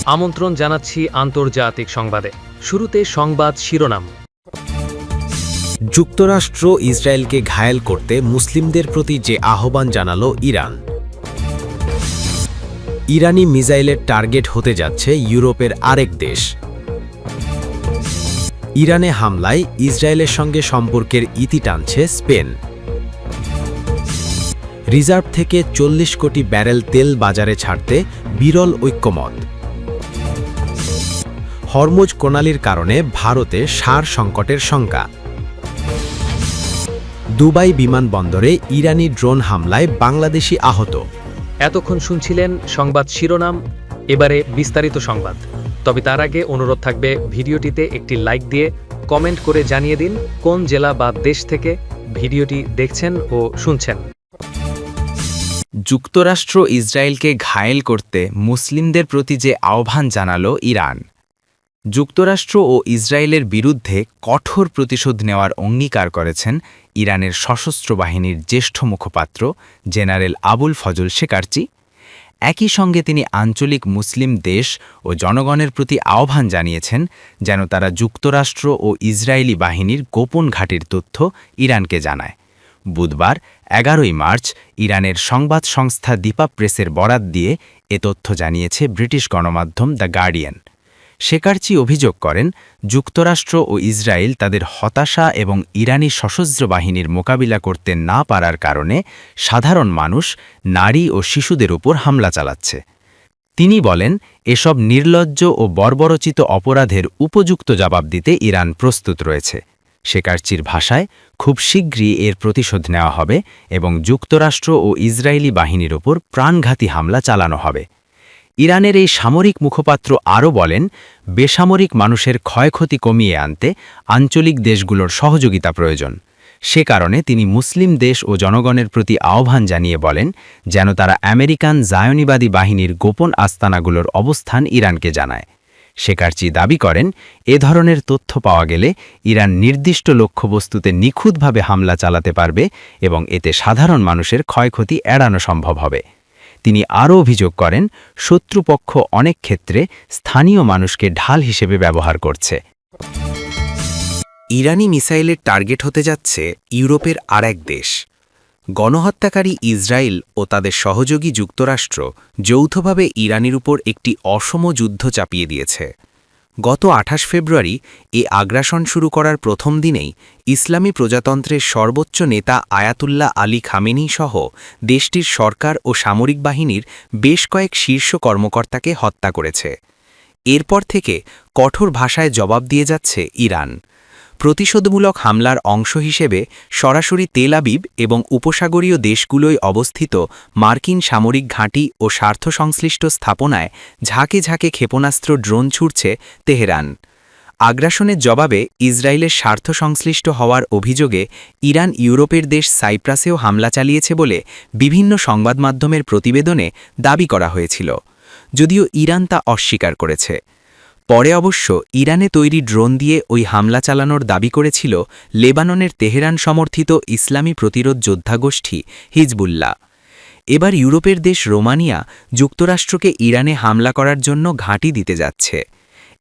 আমন্ত্রণ জানাচ্ছি আন্তর্জাতিক সংবাদে। শুরুতে সংবাদ শিরোনাম। যুক্তরাষ্ট্র ইসরায়েলকে ঘায়েল করতে মুসলিমদের প্রতি যে আহ্বান জানালো ইরান। ইরানি মিসাইলের টার্গেট হতে যাচ্ছে ইউরোপের আরেক দেশ। ইরানে হামলায় ইসরায়েলের সঙ্গে সম্পর্কের ইতি টানছে স্পেন। রিজার্ভ থেকে 40 কোটি ব্যারেল তেল বাজারে ছাড়তে বিরল ঐক্যমত। হরমুজ প্রণালীর কারণে ভারতে সার সংকটের শঙ্কা। দুবাই বিমানবন্দরে ইরানি ড্রোন হামলায় বাংলাদেশি আহত। এতক্ষণ শুনছিলেন সংবাদ শিরোনাম, এবারে বিস্তারিত সংবাদ। তবে তার আগে অনুরোধ থাকবে ভিডিওটিতে একটি লাইক দিয়ে কমেন্ট করে জানিয়ে দিন কোন জেলা বা দেশ থেকে ভিডিওটি দেখছেন ও শুনছেন। যুক্তরাষ্ট্র ইসরায়েলকে ঘায়েল করতে মুসলিমদের প্রতি যে আহ্বান জানালো ইরান। যুক্তরাষ্ট্র ও ইসরায়েলের বিরুদ্ধে কঠোর প্রতিশোধ নেওয়ার অঙ্গীকার করেছেন ইরানের সশস্ত্র বাহিনীর জ্যেষ্ঠ মুখপাত্র জেনারেল আবুল ফজল শেকারচি। একই সঙ্গে তিনি আঞ্চলিক মুসলিম দেশ ও জনগণের প্রতি আহ্বান জানিয়েছেন যেন তারা যুক্তরাষ্ট্র ও ইসরায়েলি বাহিনীর গোপন ঘাঁটির তথ্য ইরানকে জানায়। বুধবার 11 মার্চ ইরানের সংবাদ সংস্থা দীপা প্রেসের বরাত দিয়ে এ তথ্য জানিয়েছে ব্রিটিশ গণমাধ্যম দ্য গার্ডিয়ান। শেকারচি অভিযোগ করেন, যুক্তরাষ্ট্র ও ইসরায়েল তাদের হতাশা এবং ইরানি সশস্ত্র বাহিনীর মোকাবিলা করতে না পারার কারণে সাধারণ মানুষ, নারী ও শিশুদের উপর হামলা চালাচ্ছে। তিনি বলেন, এসব নির্লজ্জ ও বর্বরচিত অপরাধের উপযুক্ত জবাব দিতে ইরান প্রস্তুত রয়েছে। শেকারচির ভাষায়, খুব শীঘ্রই এর প্রতিশোধ নেওয়া হবে এবং যুক্তরাষ্ট্র ও ইসরায়েলি বাহিনীর ওপর প্রাণঘাতী হামলা চালানো হবে। ইরানের এই সামরিক মুখপাত্র আরও বলেন, বেসামরিক মানুষের ক্ষয়ক্ষতি কমিয়ে আনতে আঞ্চলিক দেশগুলোর সহযোগিতা প্রয়োজন। সে কারণে তিনি মুসলিম দেশ ও জনগণের প্রতি আহ্বান জানিয়ে বলেন যেন তারা আমেরিকান জায়নিবাদী বাহিনীর গোপন আস্তানাগুলোর অবস্থান ইরানকে জানায়। শেকারচি দাবি করেন, এ ধরনের তথ্য পাওয়া গেলে ইরান নির্দিষ্ট লক্ষ্যবস্তুতে নিখুঁতভাবে হামলা চালাতে পারবে এবং এতে সাধারণ মানুষের ক্ষয়ক্ষতি এড়ানো সম্ভব হবে। তিনি আরও অভিযোগ করেন, শত্রুপক্ষ অনেক ক্ষেত্রে স্থানীয় মানুষকে ঢাল হিসেবে ব্যবহার করছে। ইরানি মিসাইলের টার্গেট হতে যাচ্ছে ইউরোপের আরেক দেশ। গণহত্যাকারী ইসরায়েল ও তাদের সহযোগী যুক্তরাষ্ট্র যৌথভাবে ইরানের উপর একটি অসম যুদ্ধ চাপিয়ে দিয়েছে। গত 28 ফেব্রুয়ারি এ আগ্রাসন শুরু করার প্রথম দিনেই ইসলামী প্রজাতন্ত্রের সর্বোচ্চ নেতা আয়াতুল্লাহ আলী খামেনি সহ দেশটির সরকার ও সামরিক বাহিনীর বেশ কয়েক শীর্ষ কর্মকর্তাকে হত্যা করেছে। এরপর থেকে কঠোর ভাষায় জবাব দিয়ে যাচ্ছে ইরান। প্রতিশোধমূলক হামলার অংশ হিসেবে সরাসরি তেল আবিব এবং উপসাগরীয় দেশগুলোয় অবস্থিত মার্কিন সামরিক ঘাঁটি ও স্বার্থসংশ্লিষ্ট স্থাপনায় ঝাঁকে ঝাঁকে ক্ষেপণাস্ত্র ড্রোন ছুড়ছে তেহরান। আগ্রাসনের জবাবে ইসরায়েলের স্বার্থসংশ্লিষ্ট হওয়ার অভিযোগে ইরান ইউরোপের দেশ সাইপ্রাসেও হামলা চালিয়েছে বলে বিভিন্ন সংবাদমাধ্যমের প্রতিবেদনে দাবি করা হয়েছিল, যদিও ইরান তা অস্বীকার করেছে। পরে অবশ্য ইরানে তৈরি ড্রোন দিয়ে ওই হামলা চালানোর দাবি করেছিল লেবাননের তেহরান সমর্থিত ইসলামী প্রতিরোধ যোদ্ধাগোষ্ঠী হিজবুল্লাহ। এবার ইউরোপের দেশ রোমানিয়া যুক্তরাষ্ট্রকে ইরানে হামলা করার জন্য ঘাঁটি দিতে যাচ্ছে।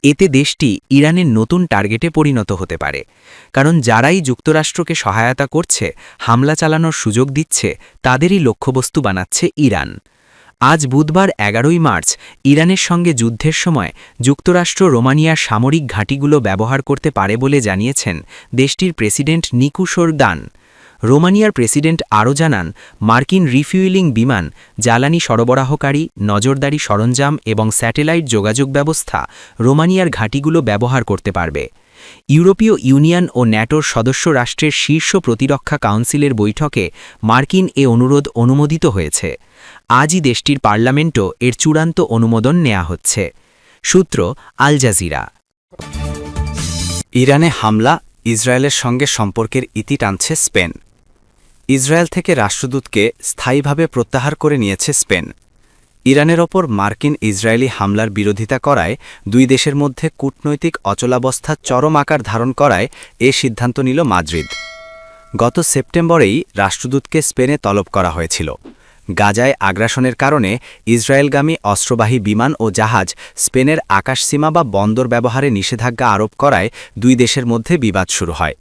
এতে দেশটি ইরানের নতুন টার্গেটে পরিণত হতে পারে, কারণ যারাই যুক্তরাষ্ট্রকে সহায়তা করছে, হামলা চালানোর সুযোগ দিচ্ছে, তাদেরই লক্ষ্যবস্তু বানাচ্ছে ইরান। আজ বুধবার 11 মার্চ ইরানের সঙ্গে যুদ্ধের সময় যুক্তরাষ্ট্র রোমানিয়ার সামরিক ঘাঁটিগুলো ব্যবহার করতে পারে বলে জানিয়েছেন দেশটির প্রেসিডেন্ট নিকু সরদান। রোমানিয়ার প্রেসিডেন্ট আরও জানান, মার্কিন রিফুয়েলিং বিমান, জ্বালানি সরবরাহকারী, নজরদারি সরঞ্জাম এবং স্যাটেলাইট যোগাযোগ ব্যবস্থা রোমানিয়ার ঘাঁটিগুলো ব্যবহার করতে পারবে। ইউরোপীয় ইউনিয়ন ও ন্যাটোর সদস্য রাষ্ট্রের শীর্ষ প্রতিরক্ষা কাউন্সিলের বৈঠকে মার্কিন এ অনুরোধ অনুমোদিত হয়েছে। আজই দেশটির পার্লামেন্টও এর চূড়ান্ত অনুমোদন নেওয়া হচ্ছে। সূত্র আল জাজিরা। ইরানে হামলা, ইসরায়েলের সঙ্গে সম্পর্কের ইতি টানছে স্পেন। ইসরায়েল থেকে রাষ্ট্রদূতকে স্থায়ীভাবে প্রত্যাহার করে নিয়েছে স্পেন। ইরানের ওপর মার্কিন ইসরায়েলি হামলার বিরোধিতা করায় দুই দেশের মধ্যে কূটনৈতিক অচলাবস্থা চরম আকার ধারণ করায় এ সিদ্ধান্ত নিল মাদ্রিদ। গত সেপ্টেম্বরেই রাষ্ট্রদূতকে স্পেনে তলব করা হয়েছিল। গাজায় আগ্রাসনের কারণে ইসরায়েলগামী অস্ত্রবাহী বিমান ও জাহাজ স্পেনের আকাশসীমা বা বন্দর ব্যবহারে নিষেধাজ্ঞা আরোপ করায় দুই দেশের মধ্যে বিবাদ শুরু হয়।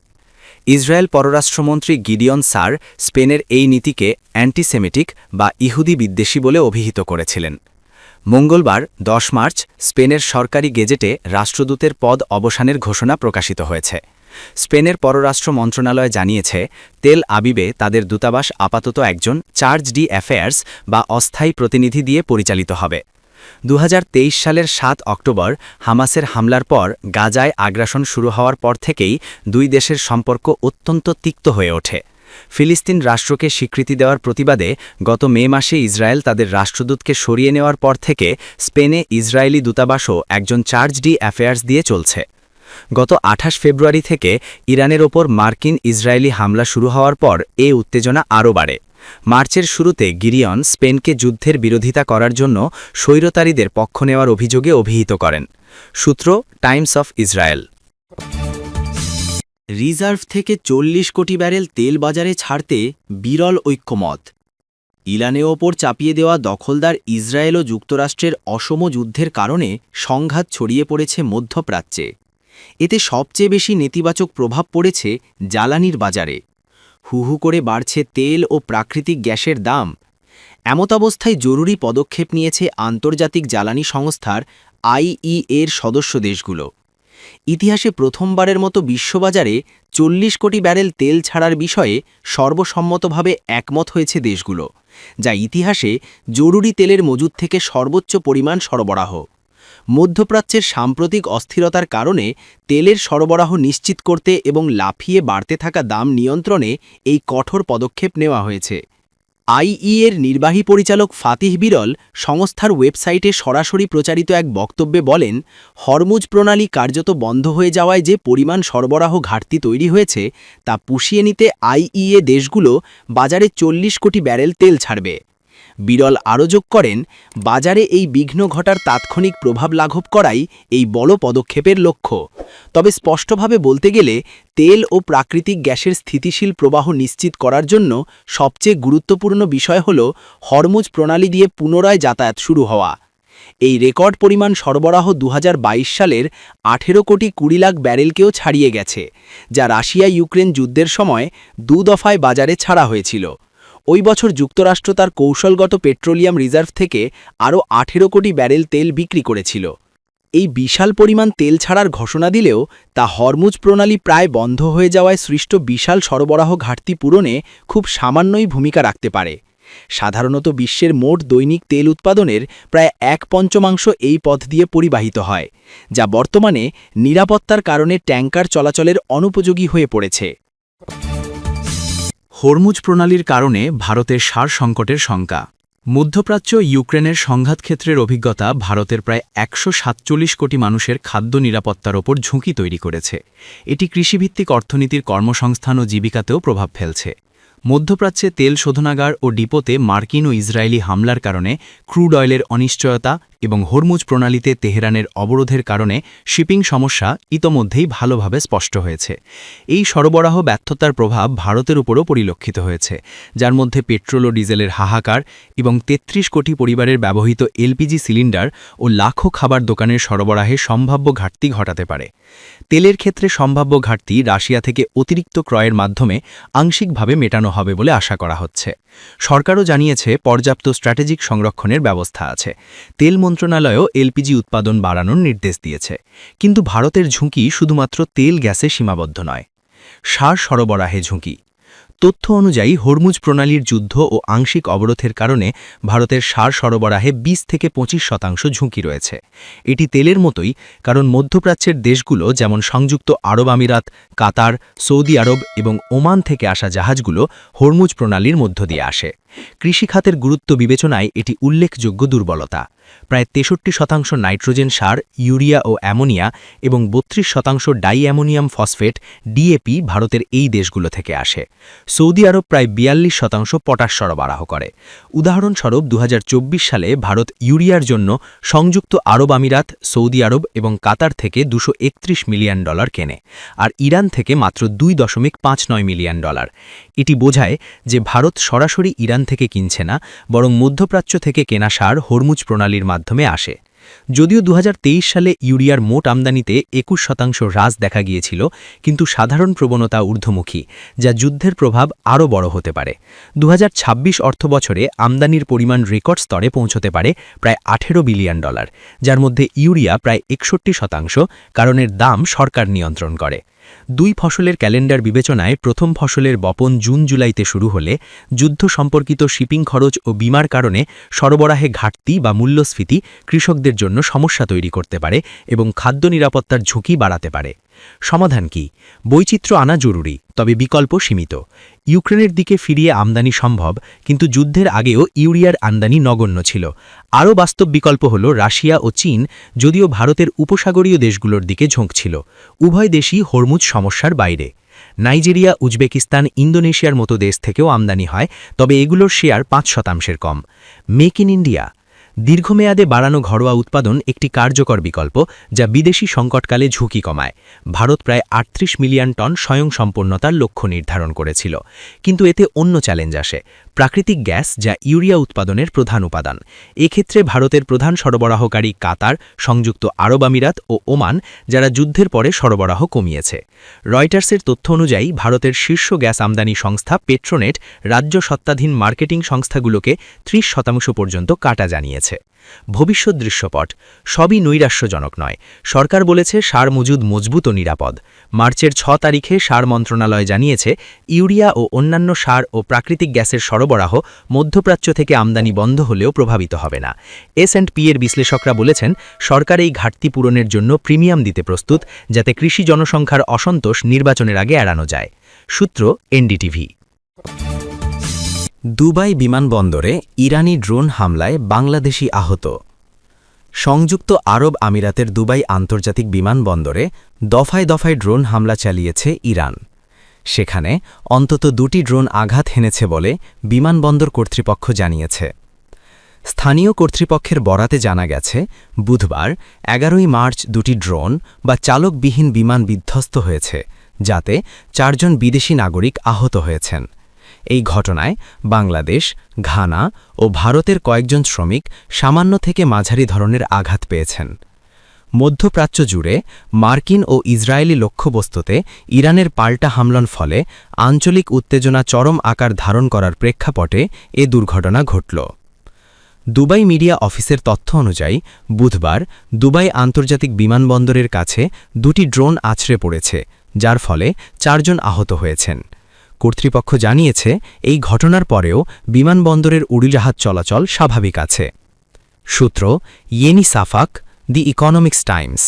ইসরায়েল পররাষ্ট্রমন্ত্রী গিডিয়ন সার স্পেনের এই নীতিকে অ্যান্টিসেমিটিক বা ইহুদি বিদ্বেষী বলে অভিহিত করেছিলেন। মঙ্গলবার ১০ মার্চ স্পেনের সরকারি গেজেটে রাষ্ট্রদূতের পদ অবসানের ঘোষণা প্রকাশিত হয়েছে। স্পেনের পররাষ্ট্র মন্ত্রণালয় জানিয়েছে, তেল আবিবে তাদের দূতাবাস আপাতত একজন চার্জ ডি অ্যাফেয়ার্স বা অস্থায়ী প্রতিনিধি দিয়ে পরিচালিত হবে। ২০২৩ সালের ৭ অক্টোবর হামাসের হামলার পর গাজায় আগ্রাসন শুরু হওয়ার পর থেকেই দুই দেশের সম্পর্ক অত্যন্ত তিক্ত হয়ে ওঠে। ফিলিস্তিন রাষ্ট্রকে স্বীকৃতি দেওয়ার প্রতিবাদে গত মে মাসে ইসরায়েল তাদের রাষ্ট্রদূতকে সরিয়ে নেওয়ার পর থেকে স্পেনে ইসরায়েলি দূতাবাসও একজন চার্জ ডি অ্যাফেয়ার্স দিয়ে চলছে। গত ২৮ ফেব্রুয়ারি থেকে ইরানের ওপর মার্কিন ইসরায়েলি হামলা শুরু হওয়ার পর এ উত্তেজনা আরও বাড়ে। মার্চের শুরুতে গিরিয়ন স্পেনকে যুদ্ধের বিরোধিতা করার জন্য স্বৈরতারীদের পক্ষ নেওয়ার অভিযোগে অভিহিত করেন। সূত্র টাইমস অফ ইসরায়েল। রিজার্ভ থেকে ৪০ কোটি ব্যারেল তেল বাজারে ছাড়তে বিরল ঐক্যমত। ইরানের ওপর চাপিয়ে দেওয়া দখলদার ইসরায়েল ও যুক্তরাষ্ট্রের অসম যুদ্ধের কারণে সংঘাত ছড়িয়ে পড়েছে মধ্যপ্রাচ্যে। এতে সবচেয়ে বেশি নেতিবাচক প্রভাব পড়েছে জ্বালানির বাজারে। হুহু করে বাড়ছে তেল ও প্রাকৃতিক গ্যাসের দাম। এমতাবস্থায় জরুরি পদক্ষেপ নিয়েছে আন্তর্জাতিক জ্বালানি সংস্থার IEA-এর সদস্য দেশগুলো। ইতিহাসে প্রথমবারের মতো বিশ্ববাজারে ৪০ কোটি ব্যারেল তেল ছাড়ার বিষয়ে সর্বসম্মতভাবে একমত হয়েছে দেশগুলো, যা ইতিহাসে জরুরি তেলের মজুদ থেকে সর্বোচ্চ পরিমাণ সরবরাহ। মধ্যপ্রাচ্যের সাম্প্রতিক অস্থিরতার কারণে তেলের সরবরাহ নিশ্চিত করতে এবং লাফিয়ে বাড়তে থাকা দাম নিয়ন্ত্রণে এই কঠোর পদক্ষেপ নেওয়া হয়েছে। IEA-এর নির্বাহী পরিচালক ফাতিহ বিরল সংস্থার ওয়েবসাইটে সরাসরি প্রচারিত এক বক্তব্যে বলেন, হরমুজ প্রণালী কার্যত বন্ধ হয়ে যাওয়ায় যে পরিমাণ সরবরাহ ঘাটতি তৈরি হয়েছে তা পুষিয়ে নিতে IEA দেশগুলো বাজারে ৪০ কোটি ব্যারেল তেল ছাড়বে। বিরল আরও যোগ করেন, বাজারে এই বিঘ্ন ঘটার তাৎক্ষণিক প্রভাব লাঘব করাই এই বড় পদক্ষেপের লক্ষ্য। তবে স্পষ্টভাবে বলতে গেলে তেল ও প্রাকৃতিক গ্যাসের স্থিতিশীল প্রবাহ নিশ্চিত করার জন্য সবচেয়ে গুরুত্বপূর্ণ বিষয় হল হরমুজ প্রণালী দিয়ে পুনরায় যাতায়াত শুরু হওয়া। এই রেকর্ড পরিমাণ সরবরাহ ২০২২ সালের ১৮ কোটি ২০ লাখ ব্যারেলকেও ছাড়িয়ে গেছে, যা রাশিয়া ইউক্রেন যুদ্ধের সময় ২ দফায় বাজারে ছাড়া হয়েছিল। ওই বছর যুক্তরাষ্ট্র তার কৌশলগত পেট্রোলিয়াম রিজার্ভ থেকে আরও ১৮ কোটি ব্যারেল তেল বিক্রি করেছিল। এই বিশাল পরিমাণ তেল ছাড়ার ঘোষণা দিলেও তা হরমুজ প্রণালী প্রায় বন্ধ হয়ে যাওয়ায় সৃষ্ট বিশাল সরবরাহ ঘাটতি পূরণে খুব সামান্যই ভূমিকা রাখতে পারে। সাধারণত বিশ্বের মোট দৈনিক তেল উৎপাদনের প্রায় ১/৫ এই পথ দিয়ে পরিবাহিত হয়, যা বর্তমানে নিরাপত্তার কারণে ট্যাঙ্কার চলাচলের অনুপযোগী হয়ে পড়েছে। হরমুজ প্রণালীর কারণে ভারতের সার সংকটের শঙ্কা। মধ্যপ্রাচ্য ইউক্রেনের সংঘাতক্ষেত্রের অভিজ্ঞতা ভারতের প্রায় ১৪৭ কোটি মানুষের খাদ্য নিরাপত্তার ওপর ঝুঁকি তৈরি করেছে। এটি কৃষিভিত্তিক অর্থনীতির কর্মসংস্থান ও জীবিকাতেও প্রভাব ফেলছে। মধ্যপ্রাচ্যে তেল শোধনাগার ও ডিপোতে মার্কিন ও ইসরায়েলি হামলার কারণে ক্রুড অয়েলের অনিশ্চয়তা এবং হরমুজ প্রণালীতে তেহরানের অবরোধের কারণে শিপিং সমস্যা ইতোমধ্যেই ভালোভাবে স্পষ্ট হয়েছে। এই সরবরাহ ব্যর্থতার প্রভাব ভারতের উপরও পরিলক্ষিত হয়েছে, যার মধ্যে পেট্রোল ও ডিজেলের হাহাকার এবং ৩৩ কোটি পরিবারের ব্যবহৃত LPG সিলিন্ডার ও লাখো খাবার দোকানের সরবরাহে সম্ভাব্য ঘাটতি ঘটাতে পারে। তেলের ক্ষেত্রে সম্ভাব্য ঘাটতি রাশিয়া থেকে অতিরিক্ত ক্রয়ের মাধ্যমে আংশিকভাবে মেটানো হবে বলে আশা করা হচ্ছে। সরকারও জানিয়েছে পর্যাপ্ত স্ট্র্যাটেজিক সংরক্ষণের ব্যবস্থা আছে। তেল মন্ত্রণালয়ও LPG উৎপাদন বাড়ানোর নির্দেশ দিয়েছে। কিন্তু ভারতের ঝুঁকি শুধুমাত্র তেল গ্যাসে সীমাবদ্ধ নয়। সার সরবরাহে ঝুঁকি। তথ্য অনুযায়ী হরমুজ প্রণালীর যুদ্ধ ও আংশিক অবরোধের কারণে ভারতের সার সরবরাহে ২০ থেকে ২৫% ঝুঁকি রয়েছে। এটি তেলের মতোই, কারণ মধ্যপ্রাচ্যের দেশগুলো যেমন সংযুক্ত আরব আমিরাত, কাতার, সৌদি আরব এবং ওমান থেকে আসা জাহাজগুলো হরমুজ প্রণালীর মধ্য দিয়ে আসে। কৃষিখাতের গুরুত্ব বিবেচনায় এটি উল্লেখযোগ্য দুর্বলতা। প্রায় ৬৩% নাইট্রোজেন সার, ইউরিয়া ও অ্যামোনিয়া এবং ৩২% ডাই অ্যামোনিয়াম ফসফেট DAP ভারতের এই দেশগুলো থেকে আসে। সৌদি আরব প্রায় ৪২% পটাশ সরবরাহ করে। উদাহরণস্বরূপ ২০২৪ সালে ভারত ইউরিয়ার জন্য সংযুক্ত আরব আমিরাত, সৌদি আরব এবং কাতার থেকে $২৩১ মিলিয়ন কেনে, আর ইরান থেকে মাত্র $২.59 মিলিয়ন। এটি বোঝায় যে ভারত সরাসরি ইরান ইরান থেকে কিনছে না, বরং মধ্যপ্রাচ্য থেকে কেনা সার হরমুজ প্রণালীর মাধ্যমে আসে। যদিও 2023 সালে ইউরিয়ার মোট আমদানিতে 21% হ্রাস দেখা গিয়েছিল, কিন্তু সাধারণ প্রবণতা ঊর্ধ্বমুখী, যা যুদ্ধের প্রভাব আরও বড় হতে পারে। 2026 অর্থবছরে আমদানির পরিমাণ রেকর্ড স্তরে পৌঁছতে পারে প্রায় $18 বিলিয়ন, যার মধ্যে ইউরিয়া প্রায় 61%, কারণ এর দাম সরকার নিয়ন্ত্রণ করে। দুই ফসলের ক্যালেন্ডার বিবেচনায় প্রথম ফসলের বপন জুন-জুলাইতে শুরু হলে যুদ্ধ সম্পর্কিত শিপিং খরচ ও বিমার কারণে সরবরাহে ঘাটতি বা মূল্যস্ফীতি কৃষকদের জন্য সমস্যা তৈরি করতে পারে এবং খাদ্য নিরাপত্তার ঝুঁকি বাড়াতে পারে। সমাধান কি? বৈচিত্র্য আনা জরুরি, তবে বিকল্প সীমিত। ইউক্রেনের দিকে ফিরিয়ে আমদানি সম্ভব, কিন্তু যুদ্ধের আগেও ইউরিয়ার আমদানি নগণ্য ছিল। আরও বাস্তব বিকল্প হল রাশিয়া ও চীন, যদিও ভারতের উপসাগরীয় দেশগুলোর দিকে ঝোঁকছিল। উভয় দেশই হরমুজ সমস্যার বাইরে। নাইজেরিয়া, উজবেকিস্তান, ইন্দোনেশিয়ার মতো দেশ থেকেও আমদানি হয়, তবে এগুলোর share 5% com. Make in India দীর্ঘমেয়াদে বাড়ানো ঘরোয়া উৎপাদন একটি কার্যকর বিকল্প, যা বিদেশি সংকটকালে ঝুঁকি কমায়। ভারত প্রায় 38 মিলিয়ন টন স্বয়ংসম্পূর্ণতার লক্ষ্য নির্ধারণ করেছিল, কিন্তু এতে অন্য চ্যালেঞ্জ আসে। প্রাকৃতিক গ্যাস, যা ইউরিয়া উৎপাদনের প্রধান উপাদান। এক্ষেত্রে ভারতের প্রধান সরবরাহকারী কাতার, সংযুক্ত আরব আমিরাত ও ওমান, যারা যুদ্ধের পরে সরবরাহ কমিয়েছে। রয়টার্সের তথ্য অনুযায়ী ভারতের শীর্ষ গ্যাস আমদানি সংস্থা পেট্রোনেট রাজ্য সত্ত্বাধীন মার্কেটিং সংস্থাগুলোকে 30% পর্যন্ত কাটা জানিয়েছে। ভবিষ্যৎ দৃশ্যপট সবই নৈরাশ্যজনক নয়। সরকার বলেছে সার মজুদ মজবুত ও নিরাপদ। মার্চের 6 তারিখে সার মন্ত্রণালয় জানিয়েছে ইউরিয়া ও অন্যান্য সার ও প্রাকৃতিক গ্যাসের সরবরাহ মধ্যপ্রাচ্য থেকে আমদানি বন্ধ হলেও প্রভাবিত হবে না। S&P এর বিশ্লেষকরা বলেছেন সরকার এই ঘাটতি পূরণের জন্য প্রিমিয়াম দিতে প্রস্তুত, যাতে কৃষি জনসংখ্যার অসন্তোষ নির্বাচনের আগে এড়ানো যায়। সূত্র NDTV। দুবাই বিমানবন্দরে ইরানি ড্রোন হামলায় বাংলাদেশি আহত। সংযুক্ত আরব আমিরাতের দুবাই আন্তর্জাতিক বিমানবন্দরে দফায় দফায় ড্রোন হামলা চালিয়েছে ইরান। সেখানে অন্তত 2টি ড্রোন আঘাত হেনেছে বলে বিমানবন্দর কর্তৃপক্ষ জানিয়েছে। স্থানীয় কর্তৃপক্ষের বরাতে জানা গেছে, বুধবার 11 মার্চ 2টি ড্রোন বা চালকবিহীন বিমান বিধ্বস্ত হয়েছে, যাতে 4 জন বিদেশি নাগরিক আহত হয়েছেন। এই ঘটনায় বাংলাদেশ, ঘানা ও ভারতের কয়েকজন শ্রমিক সামান্য থেকে মাঝারি ধরনের আঘাত পেয়েছেন। মধ্যপ্রাচ্য জুড়ে মার্কিন ও ইসরায়েলি লক্ষ্যবস্তুতে ইরানের পাল্টা হামলার ফলে আঞ্চলিক উত্তেজনা চরম আকার ধারণ করার প্রেক্ষাপটে এ দুর্ঘটনা ঘটল। দুবাই মিডিয়া অফিসের তথ্য অনুযায়ী বুধবার দুবাই আন্তর্জাতিক বিমানবন্দরের কাছে 2টি ড্রোন আছড়ে পড়েছে, যার ফলে 4 জন আহত হয়েছেন। কর্তৃপক্ষ জানিয়েছে এই ঘটনার পরেও বিমানবন্দরের উড়োজাহাজ চলাচল স্বাভাবিক আছে। সূত্র ইয়েনি সাফাক, দি ইকোনমিক্স টাইমস।